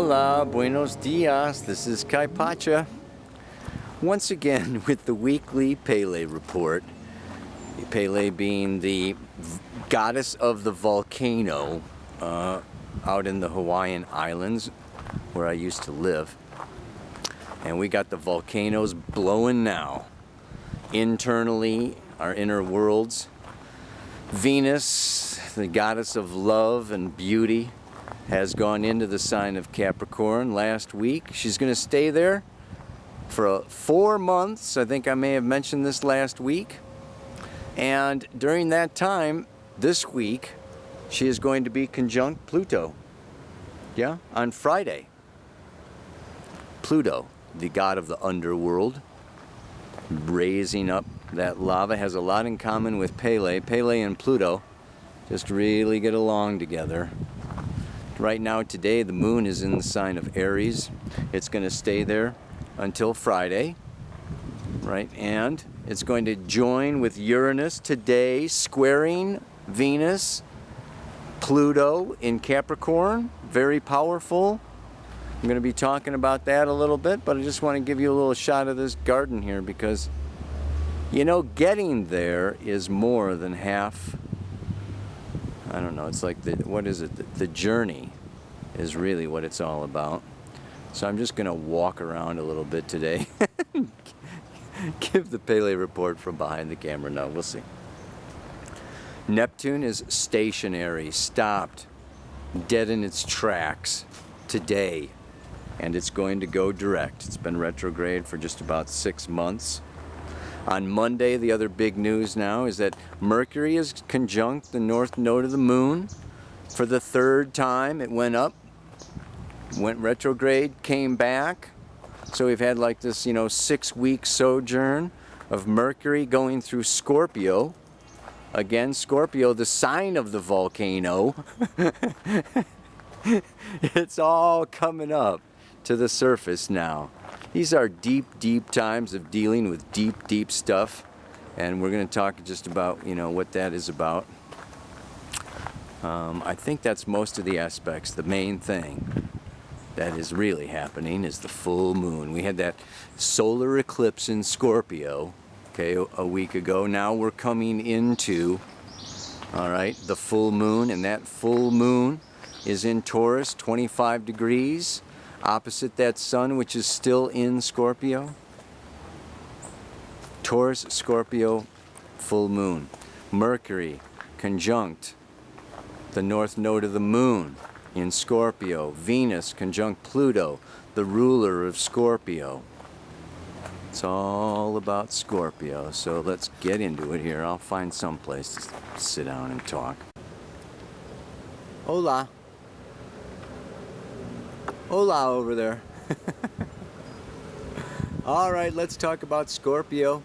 Hola, buenos dias. This is Kai Pacha. Once again with the weekly Pele Report. Pele being the goddess of the volcano out in the Hawaiian Islands where I used to live. And we got the volcanoes blowing now. Internally, our inner worlds. Venus, the goddess of love and beauty, has gone into the sign of Capricorn last week. She's going to stay there for 4 months. I think I may have mentioned this last week. And during that time, this week, she is going to be conjunct Pluto. Yeah, on Friday. Pluto, the god of the underworld, raising up that lava, has a lot in common with Pele. Pele and Pluto just really get along together. Right now, today, the moon is in the sign of Aries. It's going to stay there until Friday, right? And it's going to join with Uranus today, squaring Venus, Pluto in Capricorn. Very powerful. I'm going to be talking about that a little bit, but I just want to give you a little shot of this garden here because, you know, getting there is more than half. I don't know, it's like the journey is really what it's all about. So I'm just going to walk around a little bit today. Give the Pele Report from behind the camera now, we'll see. Neptune is stationary, stopped, dead in its tracks today. And it's going to go direct. It's been retrograde for just about 6 months. On Monday, the other big news now is that Mercury is conjunct the north node of the moon for the 3rd time. It went up, went retrograde, came back. So we've had like this, 6-week sojourn of Mercury going through Scorpio. Again, Scorpio, the sign of the volcano. It's all coming up to the surface now. These are deep, deep times of dealing with deep, deep stuff, and we're going to talk just about, what that is about. I think that's most of the aspects. The main thing that is really happening is the full moon. We had that solar eclipse in Scorpio, okay, a week ago. Now we're coming into, all right, the full moon, and that full moon is in Taurus, 25 degrees. Opposite that sun, which is still in Scorpio. Taurus, Scorpio, full moon. Mercury, conjunct the north node of the moon in Scorpio. Venus, conjunct Pluto, the ruler of Scorpio. It's all about Scorpio, so let's get into it here. I'll find some place to sit down and talk. Hola. Hola over there. All right, let's talk about Scorpio.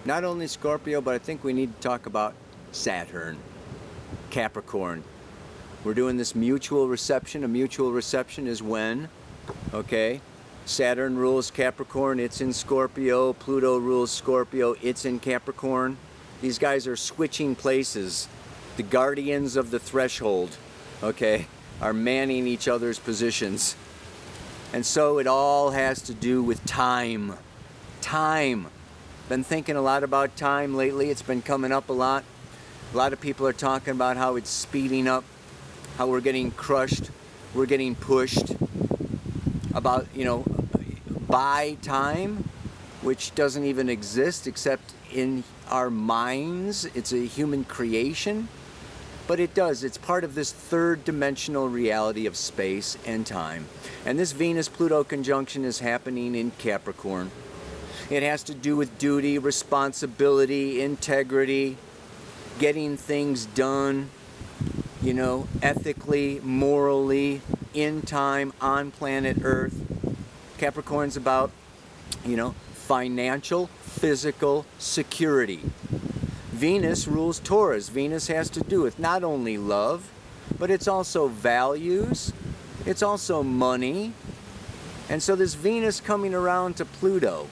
Not only Scorpio, but I think we need to talk about Saturn, Capricorn. We're doing this mutual reception. A mutual reception is when, okay, Saturn rules Capricorn, it's in Scorpio. Pluto rules Scorpio, it's in Capricorn. These guys are switching places. The guardians of the threshold, okay, are manning each other's positions. And so it all has to do with time. Time. Been thinking a lot about time lately. It's been coming up a lot. A lot of people are talking about how it's speeding up, how we're getting crushed, we're getting pushed. About, by time, which doesn't even exist except in our minds. It's a human creation. But it does. It's part of this 3rd dimensional reality of space and time. And this Venus-Pluto conjunction is happening in Capricorn. It has to do with duty, responsibility, integrity, getting things done, ethically, morally, in time, on planet Earth. Capricorn's about, financial, physical security. Venus rules Taurus. Venus has to do with not only love, but it's also values, it's also money. And so this Venus coming around to Pluto,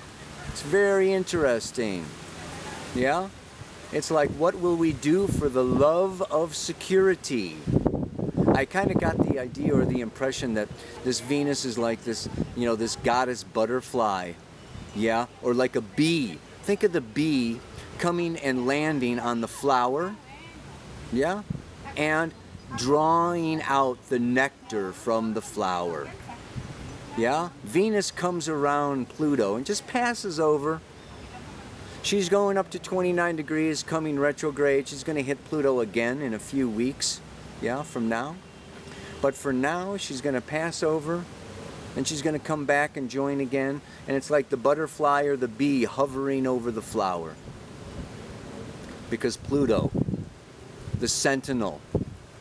it's very interesting. Yeah? It's like, what will we do for the love of security? I kind of got the idea or the impression that this Venus is like this, you know, this goddess butterfly, yeah, or like a bee. Think of the bee coming and landing on the flower, yeah, and drawing out the nectar from the flower, yeah. Venus comes around Pluto and just passes over. She's going up to 29 degrees, coming retrograde. She's going to hit Pluto again in a few weeks, yeah, from now. But for now, she's going to pass over, and she's going to come back and join again. And it's like the butterfly or the bee hovering over the flower. Because Pluto, the sentinel,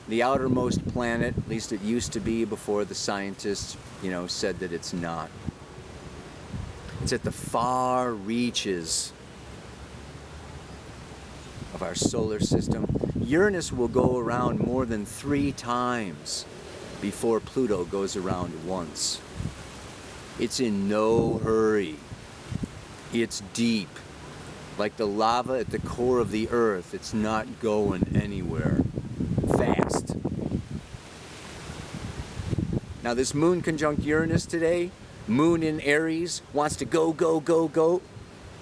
the outermost planet, at least it used to be before the scientists, you know, said that it's not. It's at the far reaches of our solar system. Uranus will go around more than 3 times before Pluto goes around once. It's in no hurry. It's deep. Like the lava at the core of the earth, it's not going anywhere fast. Now this moon conjunct Uranus today, moon in Aries, wants to go, go, go, go.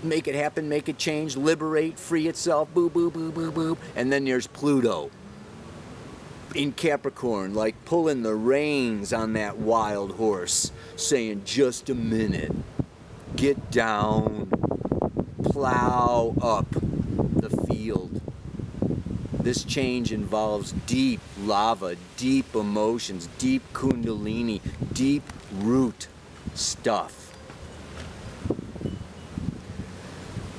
Make it happen, make it change, liberate, free itself, boo, boo, boo, boo, boo. And then there's Pluto in Capricorn, like pulling the reins on that wild horse, saying, just a minute, get down, plow up the field. This change involves deep lava, deep emotions, deep kundalini, deep root stuff.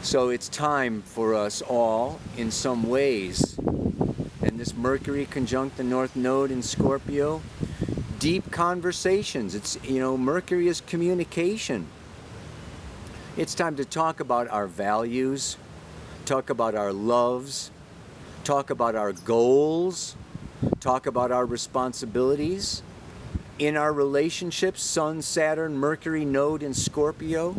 So it's time for us all, in some ways, and this Mercury conjunct the North Node in Scorpio, deep conversations. It's, you know, Mercury is communication. It's time to talk about our values, talk about our loves, talk about our goals, talk about our responsibilities. In our relationships, Sun, Saturn, Mercury node in Scorpio,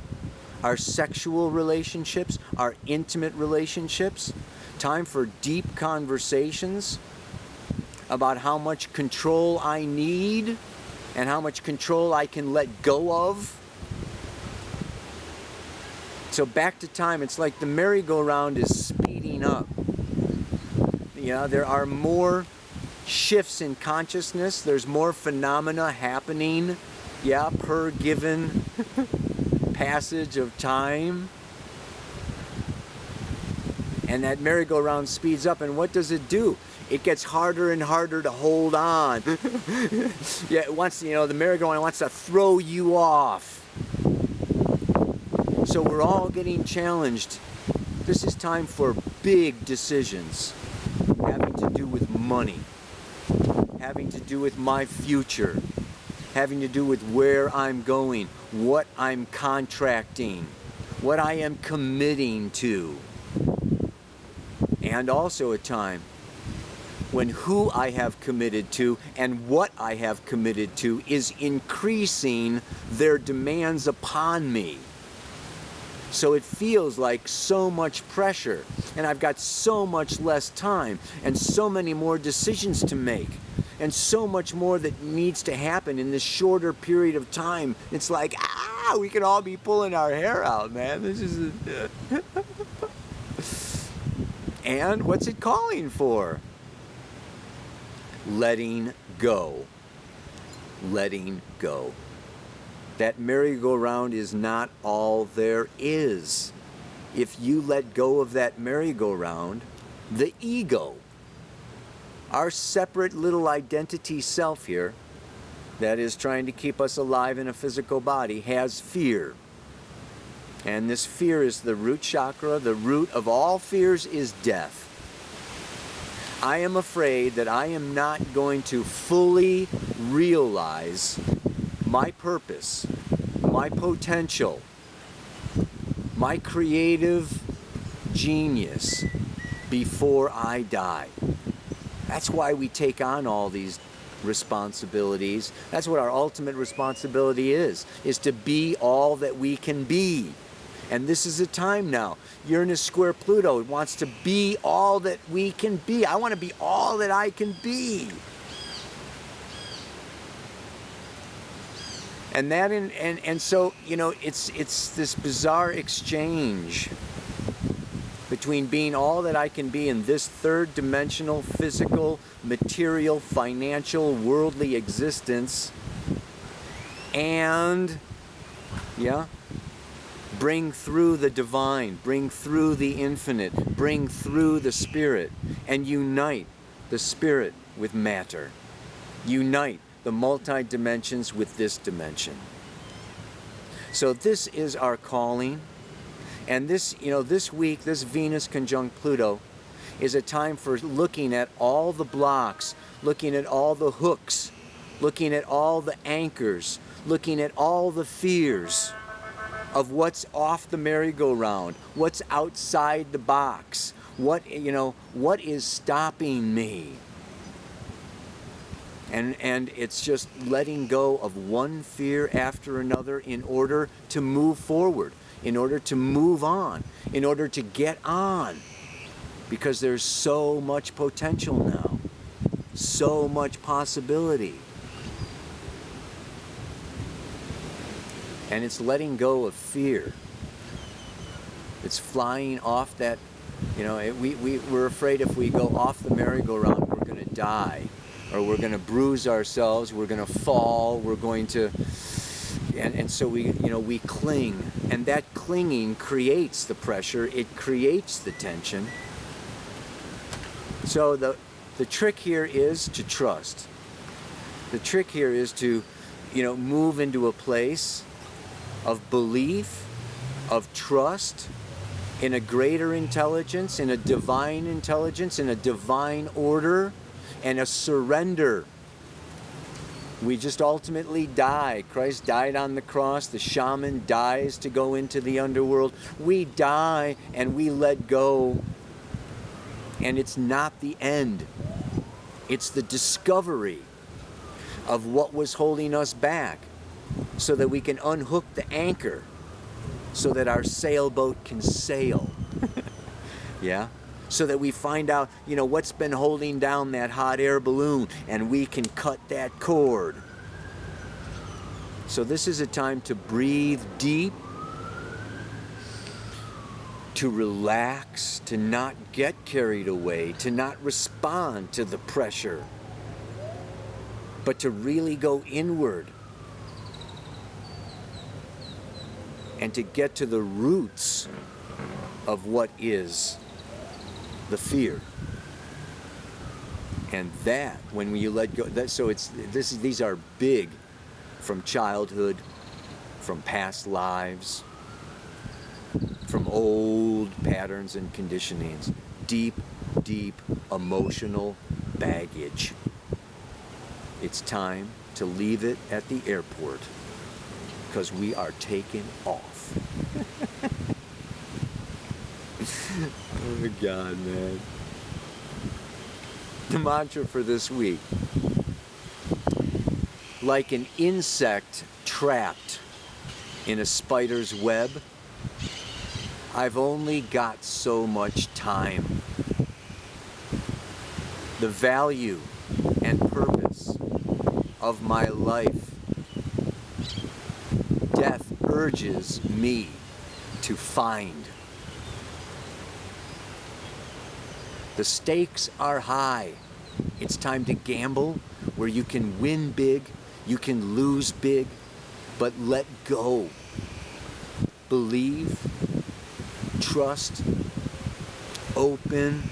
our sexual relationships, our intimate relationships. Time for deep conversations about how much control I need and how much control I can let go of. So back to time, it's like the merry-go-round is speeding up. Yeah, there are more shifts in consciousness. There's more phenomena happening, yeah, per given passage of time. And that merry-go-round speeds up, and what does it do? It gets harder and harder to hold on. Yeah, it wants, you know, the merry-go-round wants to throw you off. So we're all getting challenged. This is time for big decisions having to do with money, having to do with my future, having to do with where I'm going, what I'm contracting, what I am committing to. And also a time when who I have committed to and what I have committed to is increasing their demands upon me. So it feels like so much pressure, and I've got so much less time and so many more decisions to make and so much more that needs to happen in this shorter period of time. It's like, we could all be pulling our hair out, man. This is And what's it calling for? Letting go. Letting go. That merry-go-round is not all there is. If you let go of that merry-go-round, the ego, our separate little identity self here, that is trying to keep us alive in a physical body, has fear. And this fear is the root chakra. The root of all fears is death. I am afraid that I am not going to fully realize my purpose, my potential, my creative genius before I die. That's why we take on all these responsibilities. That's what our ultimate responsibility is to be all that we can be. And this is a time now. Uranus square Pluto, it wants to be all that we can be. I want to be all that I can be. And that and so, you know, it's this bizarre exchange between being all that I can be in this third dimensional, physical, material, financial, worldly existence, and bring through the divine, bring through the infinite, bring through the spirit, and unite the spirit with matter. Unite the multi-dimensions with this dimension. So this is our calling. And this, you know, this week, this Venus conjunct Pluto is a time for looking at all the blocks, looking at all the hooks, looking at all the anchors, looking at all the fears of what's off the merry-go-round, what's outside the box, what is stopping me. And it's just letting go of one fear after another in order to move forward, in order to move on, in order to get on. Because there's so much potential now, so much possibility. And it's letting go of fear. It's flying off that, you know, we're afraid if we go off the merry-go-round, we're going to die. Or we're going to bruise ourselves, we're going to fall, we're going to, and so we cling, and that clinging creates the pressure, it creates the tension. So the trick here is to trust. The trick here is to, move into a place of belief, of trust, in a greater intelligence, in a divine intelligence, in a divine order, and a surrender. We just ultimately die. Christ died on the cross. The shaman dies to go into the underworld. We die and we let go. And it's not the end. It's the discovery of what was holding us back so that we can unhook the anchor so that our sailboat can sail. Yeah? So that we find out, what's been holding down that hot air balloon, and we can cut that cord. So this is a time to breathe deep, to relax, to not get carried away, to not respond to the pressure, but to really go inward and to get to the roots of what is the fear. And that, when you let go, these are big, from childhood, from past lives, from old patterns and conditionings, deep, deep emotional baggage. It's time to leave it at the airport, because we are taking off. Oh my God, man. The mantra for this week: like an insect trapped in a spider's web, I've only got so much time. The value and purpose of my life, death urges me to find. The stakes are high. It's time to gamble, where you can win big, you can lose big, but let go. Believe, trust, open,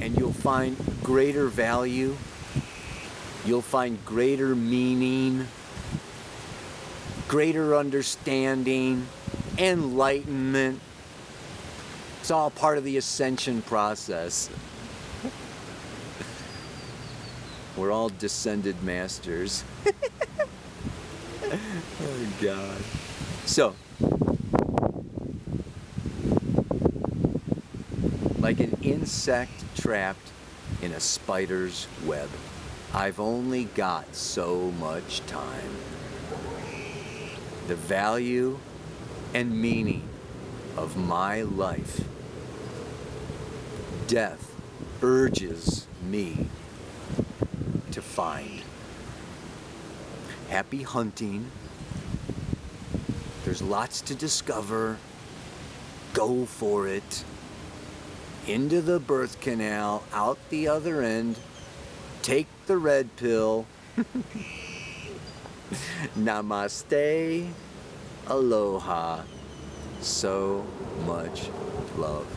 and you'll find greater value, you'll find greater meaning, greater understanding, enlightenment. It's all part of the ascension process. We're all descended masters. Oh God. So, like an insect trapped in a spider's web, I've only got so much time. The value and meaning of my life, death urges me to find. Happy hunting. There's lots to discover. Go for it. Into the birth canal, out the other end. Take the red pill. Namaste. Aloha. So much love.